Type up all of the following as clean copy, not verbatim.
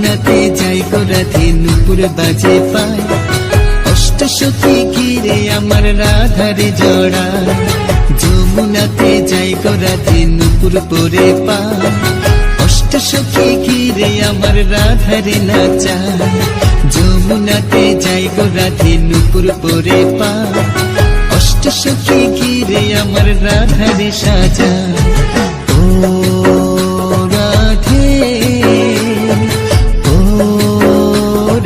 যমুনাতে যাই গো রাধে নুপুর বাজে পায়, অষ্টসখী ঘিরে আমার রাধারে জড়া। যমুনাতে যাই গো রাধে নুপুর পরে পায়, অষ্টসখী ঘিরে আমার রাধারে নাচায়। যমুনাতে যাই গো রাধে নুপুর পরে পায়, অষ্টসখী ঘিরে আমার রাধারে সাজায়। ও রাধে ও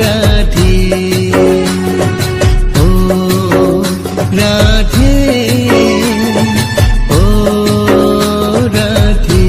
রাধে ও রাধে ও রাধে।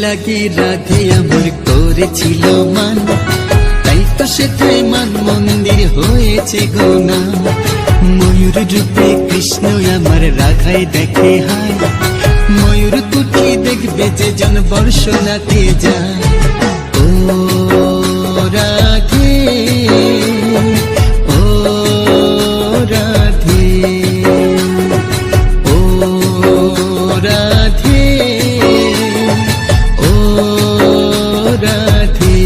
লাগে রাধে আমার করেছিল মান, তাই তো সেটাই মান মন্দির হয়েছে গোনা। ময়ূর রূপে কৃষ্ণ আমার রাধায় দেখে হায়, ময়ূর কুটি দেখবে যে জন বর্ষনাতে যায়। ও রাধে ও রাধে ও রাধে ও রাধে।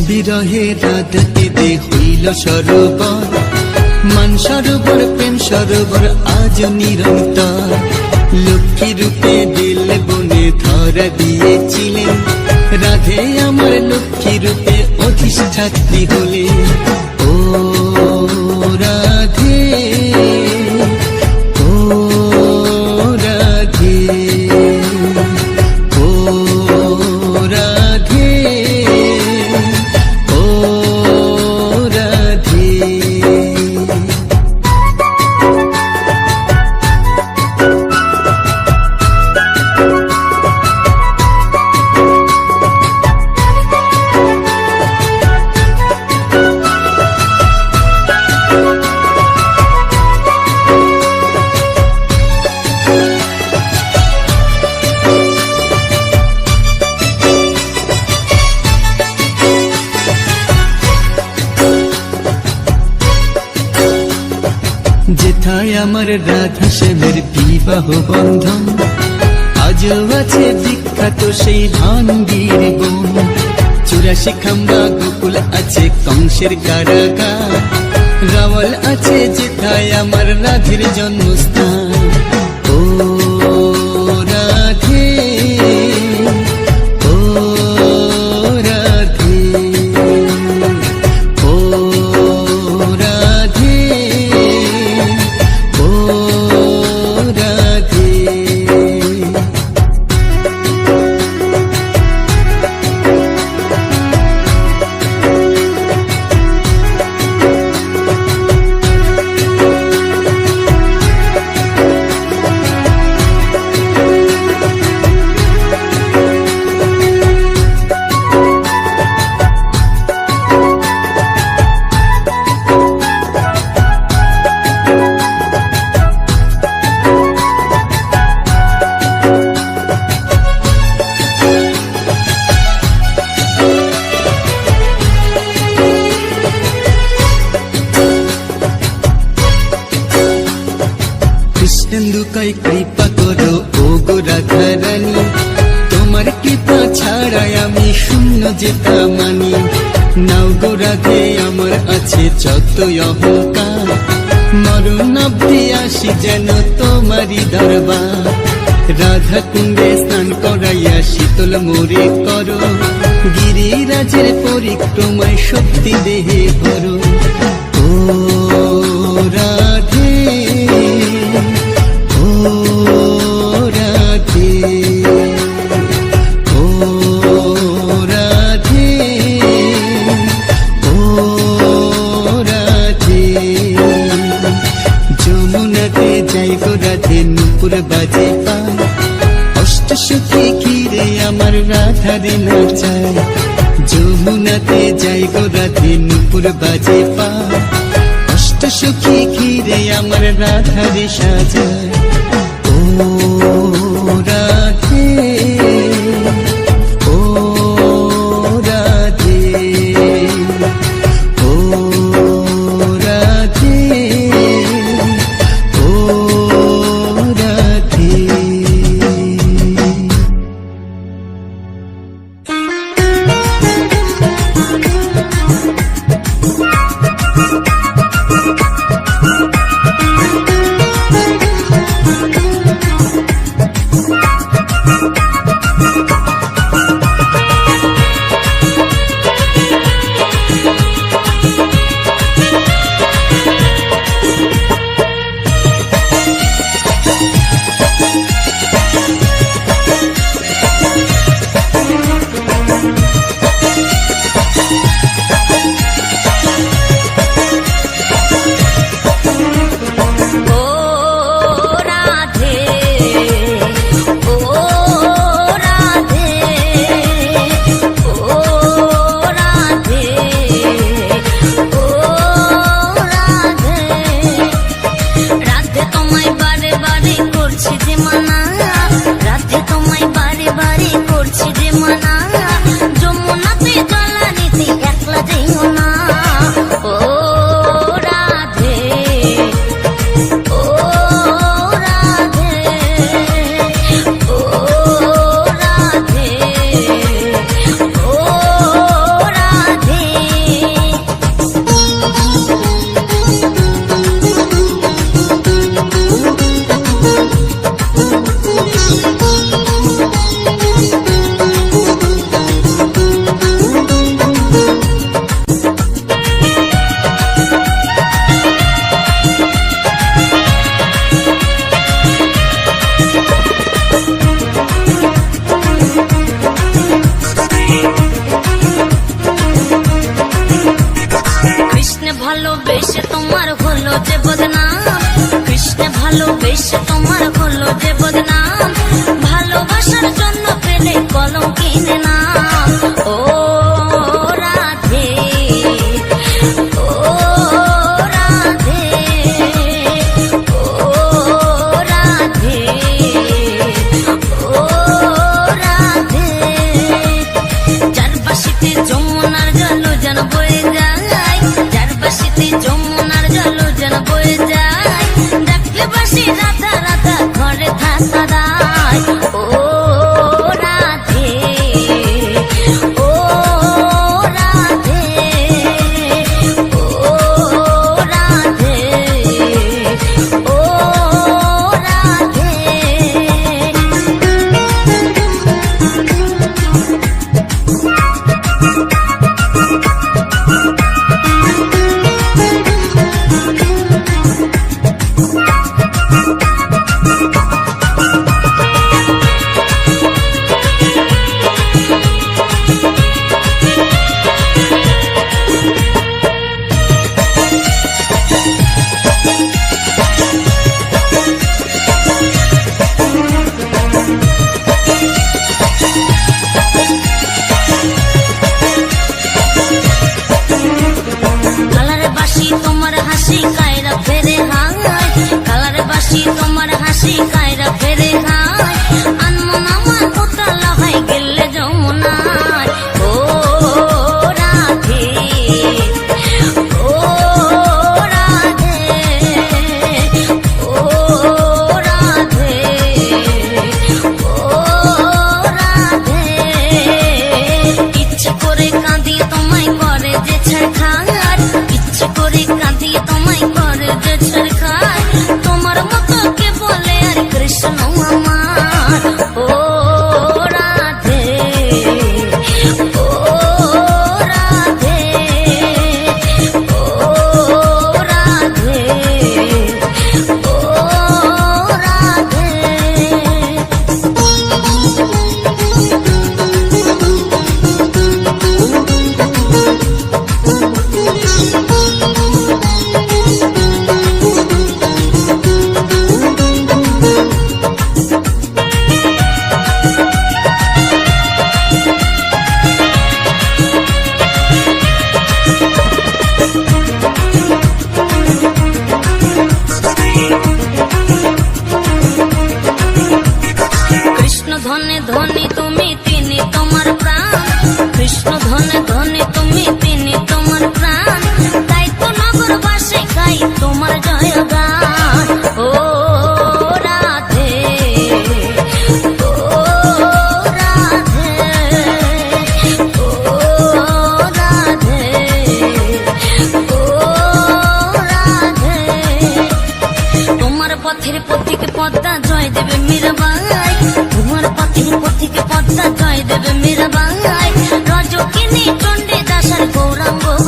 বিরহে রাধাকে দে হইল সরোবর, মান সরোবর প্রেম সরোবর আজ নিরন্তর। লক্ষ্মী রূপে দিল বনে ধরা দিয়েছিলেন, রাধে আমার লক্ষ্মী রূপে অধিষ্ঠাত্রী হলে। ও রাধে ও রাধে ও রাধে ও রাধে। যেথায় আমার রাধা শ্যামের বিবাহ বন্ধন, আজও আছে বিখ্যাত সেই ভাঙ্গির বন। 84 খাম্বা গোকুল আছে কংসের কারাগার, রাওয়াল আছে যেথায় আমার রাধের জন্মস্থান। ও রাধে ও রাধে ও রাধে ও রাধে। কৃষ্ণেন্দুকাই কৃপা করো ও গো রাধারানী, তোমার কৃপা ছাড়াই আমি শূন্য যেতা মানি। রাধে আমার আছে যতই অহংকার, মরণ অবধি আসি যেন তোমারই দরবার। রাধা কুণ্ডে স্নান করাইয়া শীতল মোরে করো, গিরিরাজের পরিক্রমায় শক্তি দেহে ভরো। ও রাধে, ও রাধে, ও রাধে, ও রাধে। যমুনাতে যাই গো রাধে, নুপুর বাজে পায়, অষ্ট সুখী ঘিরে আমার রাধারে নাচায়। যমুনাতে যাই গো রাধে, নুপুর বাজে পায়, অষ্ট সুখী ঘিরে আমার রাধারে সাজায়। ও রাধে, ও রাধে, ও রাধে, ও রাধে। ভালোবেসে তোমার হলো যে বদনাম, কৃষ্ণ ভালোবেসে তোমার হলো যে বদনাম, ভালোবাসার জন্য পেলে কলম কিনে নাম। ও রাধে, ও রাধে, ও রাধে, ও রাধে। চারপাশিতে যমুনার জল যেন বয়ে যায়, চারপাশিতে যমুনার জল যেন বয়ে যায়, ডাকলে বাসি রাধা রাধা ঘরে থাকা দায়। ও রাধে, ও রাধে, ও রাধে, ও রাধে।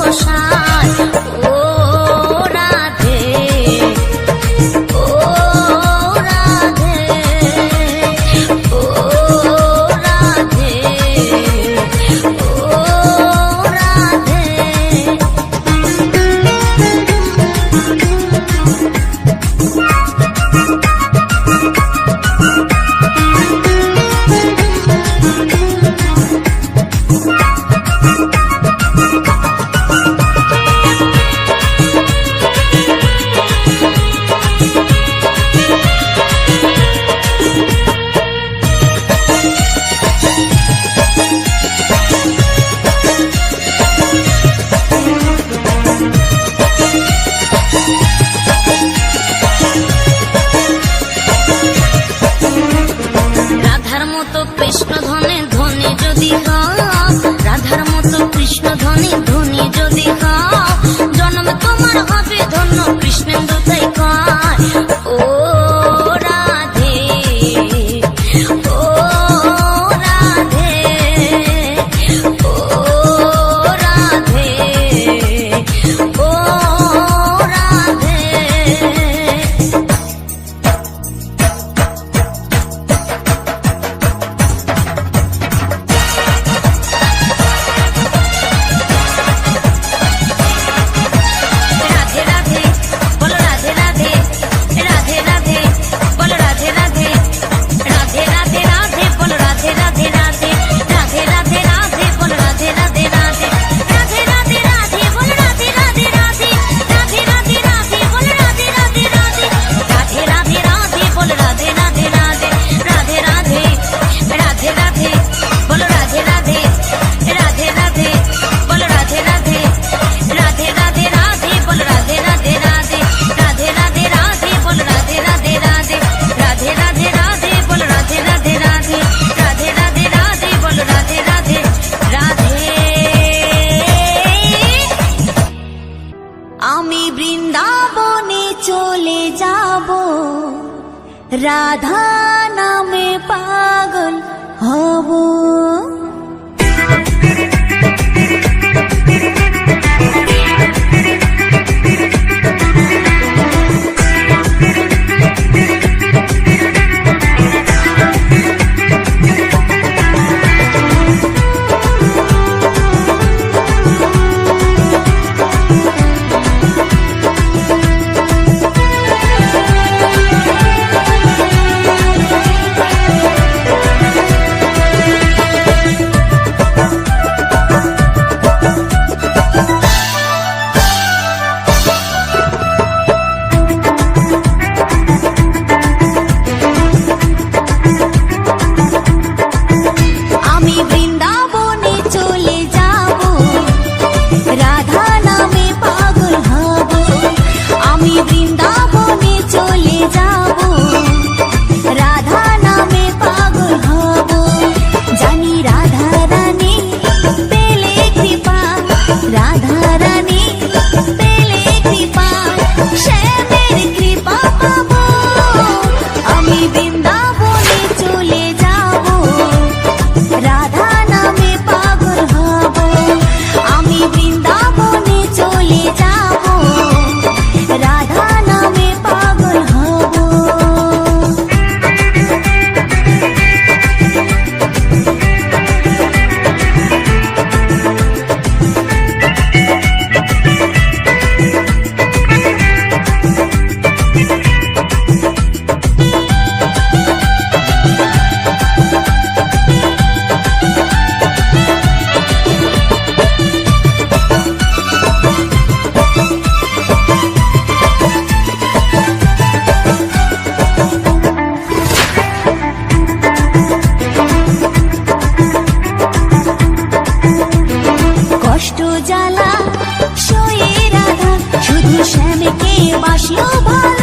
মশাই। ও রাধে, ও রাধে, ও রাধে, ও রাধে। রাধার মতো কৃষ্ণ ধনে ধনী যদি হও, রাধার মতো কৃষ্ণ ধনী ধনী যদি হও, জন্ম তোমার হবে ধন্য কৃষ্ণেন্দু তাই কয়। ও রাধে, ও রাধে, ও রাধে, ও রাধে। রাধে রাধে বলো রাধে রাধে, রাধে রাধে বলো রাধে রাধে, রাধে রাধে রাধে বলো রাধে রাধে রাধে, রাধে রাধে রাধে বলো রাধে রাধে রাধে, রাধে রাধে রাধে বলো রাধে রাধে রাধে, রাধে রাধে রাধে বলো রাধে রাধে রাধে, রাধে রাধে রাধে বলো রাধে রাধে রাধে, রাধে রাধে, রাধে রাধে বলো রাধে রাধে, রাধে রাধে বলো রাধে রাধে, রাধে রাধে রাধে বলো রাধে রাধে রাধে, রাধে রাধে রাধে বলো রাধে রাধে রাধে, রাধে রাধে রাধে বলো রাধে রাধে রাধে, রাধে রাধে রাধে বলো রাধে রাধে রাধে। আমি বৃন্দাবনে চলে যাব, রাধা নামে পাগল হব। আমি বৃন্দাবনে চলে যাব, রাধা নামে পাগল হব। আমি বৃন্দাবনে চলে যাব, রাধা নামে পাগল হব। জানি রাধা রানী পেলে কৃপা, রাধা রানী পেলে কৃপা, শ্যামের কৃপা পাব। আমি বৃন্দাবনে চলে যাব, রাধা নামে পাগল হব। আমি বৃন্দাবনে চলে যাব, রাধা নামে পাগল হব। কষ্ট জ্বালা সয়ে রাধা শুধু শ্যামকে বাসলো ভালো।